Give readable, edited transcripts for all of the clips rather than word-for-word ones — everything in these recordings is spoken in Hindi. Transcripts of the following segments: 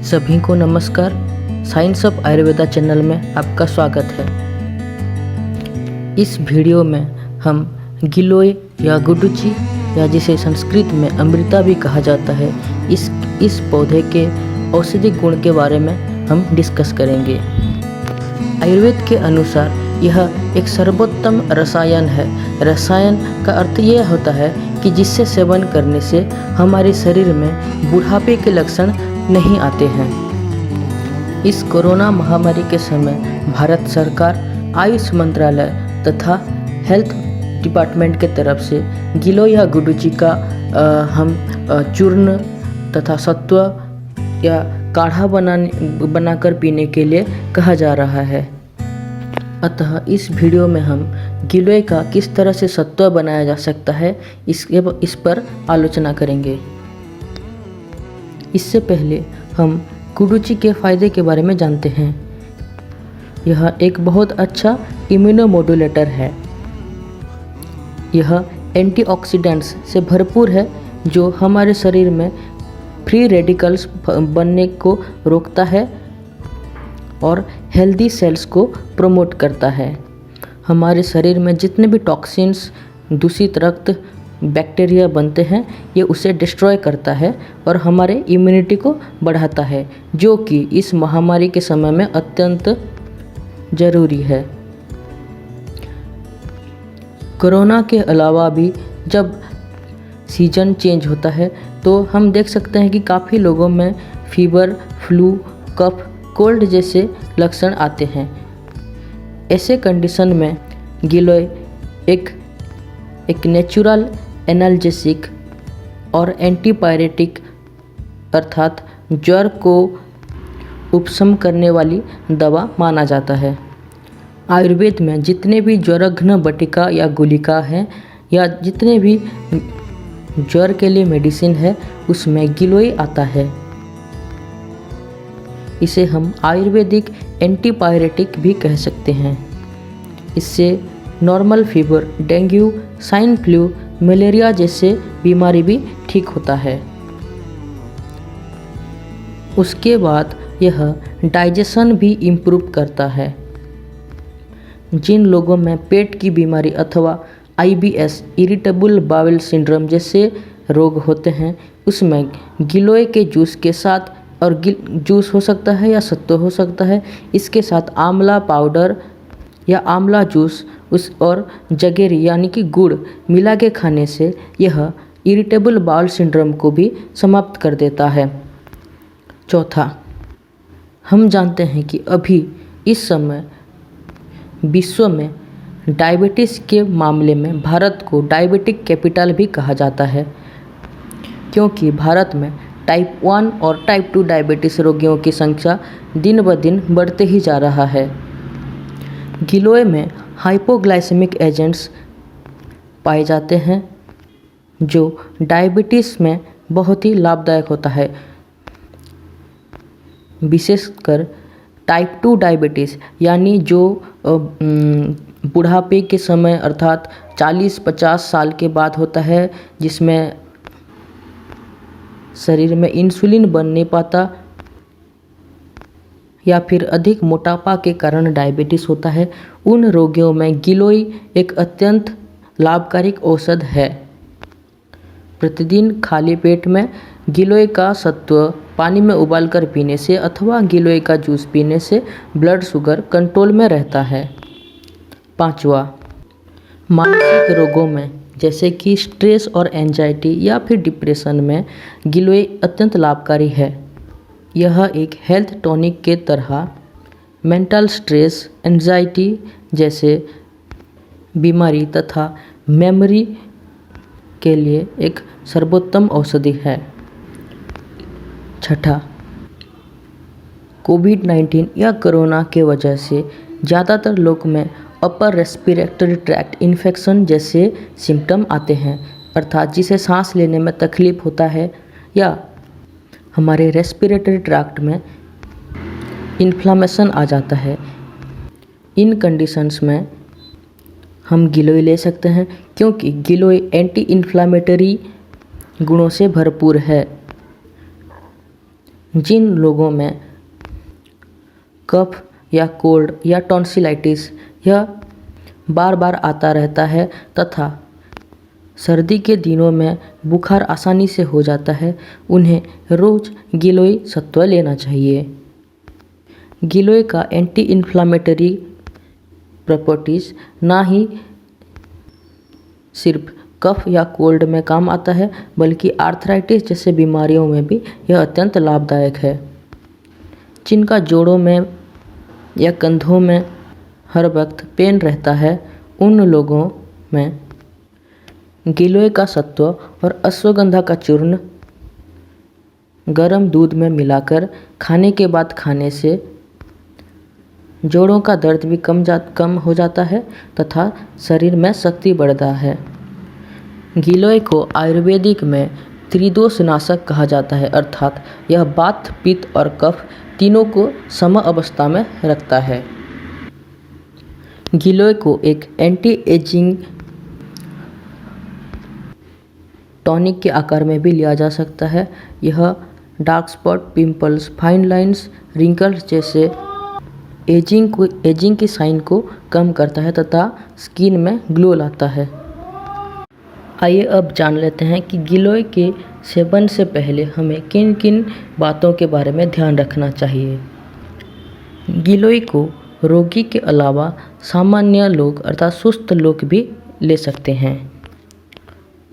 सभी को नमस्कार। साइंस ऑफ आयुर्वेदा चैनल में आपका स्वागत है। इस वीडियो में हम गिलोय या गुडुचि या जिसे संस्कृत में अमृता भी कहा जाता है, इस पौधे के औषधि गुण के बारे में हम डिस्कस करेंगे। आयुर्वेद के अनुसार यह एक सर्वोत्तम रसायन है। रसायन का अर्थ यह होता है कि जिससे सेवन करने से हमारे शरीर में बुढ़ापे के लक्षण नहीं आते हैं। इस कोरोना महामारी के समय भारत सरकार, आयुष मंत्रालय तथा हेल्थ डिपार्टमेंट के तरफ से गिलोय या गुडुचि का हम चूर्ण तथा सत्व या काढ़ा बनाकर पीने के लिए कहा जा रहा है। अतः इस वीडियो में हम गिलोय का किस तरह से सत्व बनाया जा सकता है इस पर आलोचना करेंगे। इससे पहले हम गुडुचि के फ़ायदे के बारे में जानते हैं। यह एक बहुत अच्छा इम्यूनोमोडुलेटर है। यह एंटीऑक्सीडेंट्स से भरपूर है जो हमारे शरीर में फ्री रेडिकल्स बनने को रोकता है और हेल्दी सेल्स को प्रमोट करता है। हमारे शरीर में जितने भी टॉक्सिन्स, दूषित रक्त, बैक्टीरिया बनते हैं, ये उसे डिस्ट्रॉय करता है और हमारे इम्यूनिटी को बढ़ाता है, जो कि इस महामारी के समय में अत्यंत ज़रूरी है। कोरोना के अलावा भी जब सीजन चेंज होता है तो हम देख सकते हैं कि काफ़ी लोगों में फीवर, फ्लू, कफ, कोल्ड जैसे लक्षण आते हैं। ऐसे कंडीशन में गिलोय एक नेचुरल एनाल्जेसिक और एंटीपायरेटिक अर्थात ज्वर को उपशम करने वाली दवा माना जाता है। आयुर्वेद में जितने भी ज्वरघ्न बटिका या गुलिका हैं या जितने भी ज्वर के लिए मेडिसिन है, उसमें गिलोय आता है। इसे हम आयुर्वेदिक एंटीपायरेटिक भी कह सकते हैं। इससे normal fever, dengue, swine flu, malaria जैसे बीमारी भी ठीक होता है। उसके बाद यह डाइजेशन भी इम्प्रूव करता है। जिन लोगों में पेट की बीमारी अथवा IBS, इरिटेबल बाउल सिंड्रोम जैसे रोग होते हैं, उसमें गिलोय के जूस के साथ, और जूस हो सकता है या सत्व हो सकता है, इसके साथ आंवला पाउडर या आंवला जूस और जगेरी यानी कि गुड़ मिला के खाने से यह इरिटेबल बाउल सिंड्रोम को भी समाप्त कर देता है। चौथा, हम जानते हैं कि अभी इस समय विश्व में डायबिटीज़ के मामले में भारत को डायबिटिक कैपिटल भी कहा जाता है, क्योंकि भारत में टाइप 1 और टाइप 2 डायबिटीज़ रोगियों की संख्या दिन ब दिन बढ़ते ही जा रहा है। गिलोय में हाइपोग्लाइसेमिक एजेंट्स पाए जाते हैं जो डायबिटीज़ में बहुत ही लाभदायक होता है। विशेषकर टाइप 2 डायबिटीज़ यानी जो बुढ़ापे के समय अर्थात 40-50 साल के बाद होता है, जिसमें शरीर में इंसुलिन बन नहीं पाता या फिर अधिक मोटापा के कारण डायबिटीज़ होता है, उन रोगियों में गिलोय एक अत्यंत लाभकारी औषध है। प्रतिदिन खाली पेट में गिलोय का सत्व पानी में उबालकर पीने से अथवा गिलोय का जूस पीने से ब्लड शुगर कंट्रोल में रहता है। पांचवा, मानसिक रोगों में जैसे कि स्ट्रेस और एंजाइटी या फिर डिप्रेशन में गिलोय अत्यंत लाभकारी है। यह एक हेल्थ टॉनिक के तरह मेंटल स्ट्रेस, एंजाइटी जैसे बीमारी तथा मेमोरी के लिए एक सर्वोत्तम औषधि है। छठा, कोविड-19 या कोरोना के वजह से ज़्यादातर लोग में अपर रेस्पिरेटरी ट्रैक्ट इन्फेक्शन जैसे सिम्टम आते हैं, अर्थात जिसे सांस लेने में तकलीफ होता है या हमारे रेस्पिरेटरी ट्रैक्ट में इन्फ्लामेशन आ जाता है। इन कंडीशंस में हम गिलोय ले सकते हैं, क्योंकि गिलोय एंटी इन्फ्लामेटरी गुणों से भरपूर है। जिन लोगों में कफ या कोल्ड या टॉन्सिलाइटिस यह बार बार आता रहता है तथा सर्दी के दिनों में बुखार आसानी से हो जाता है, उन्हें रोज़ गिलोय सत्व लेना चाहिए। गिलोय का एंटी इन्फ्लामेटरी प्रॉपर्टीज़ ना ही सिर्फ कफ या कोल्ड में काम आता है बल्कि आर्थराइटिस जैसे बीमारियों में भी यह अत्यंत लाभदायक है। जिनका जोड़ों में या कंधों में हर वक्त पेन रहता है, उन लोगों में गिलोय का सत्व और अश्वगंधा का चूर्ण गर्म दूध में मिलाकर खाने के बाद खाने से जोड़ों का दर्द भी कम हो जाता है तथा शरीर में शक्ति बढ़ता है। गिलोय को आयुर्वेदिक में त्रिदोषनाशक कहा जाता है, अर्थात यह वात, पित्त और कफ तीनों को सम अवस्था में रखता है। गिलोय को एक एंटी एजिंग टॉनिक के आकार में भी लिया जा सकता है। यह dark spot, pimples, fine lines, wrinkles जैसे एजिंग की साइन को कम करता है तथा स्किन में ग्लो लाता है। आइए अब जान लेते हैं कि गिलोय के सेवन से पहले हमें किन किन बातों के बारे में ध्यान रखना चाहिए। गिलोय को रोगी के अलावा सामान्य लोग अर्थात सुस्त लोग भी ले सकते हैं।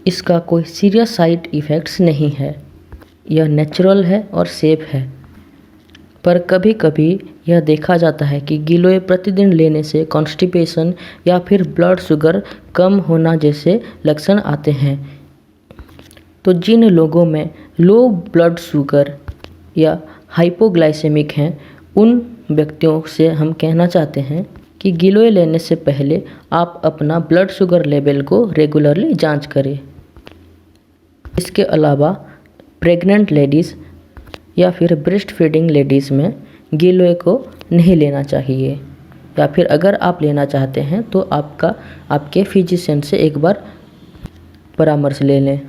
इसका कोई सीरियस साइड इफ़ेक्ट्स नहीं है, यह नेचुरल है और सेफ है। पर कभी कभी यह देखा जाता है कि गिलोय प्रतिदिन लेने से कॉन्स्टिपेशन या फिर ब्लड शुगर कम होना जैसे लक्षण आते हैं। तो जिन लोगों में लो ब्लड शुगर या हाइपोग्लाइसेमिक हैं, उन व्यक्तियों से हम कहना चाहते हैं कि गिलोय लेने से पहले आप अपना ब्लड शुगर लेवल को रेगुलरली जांच करें। इसके अलावा प्रेग्नेंट लेडीज़ या फिर ब्रेस्ट फीडिंग लेडीज़ में गिलोय को नहीं लेना चाहिए, या फिर अगर आप लेना चाहते हैं तो आपके फिजिशियन से एक बार परामर्श ले लें।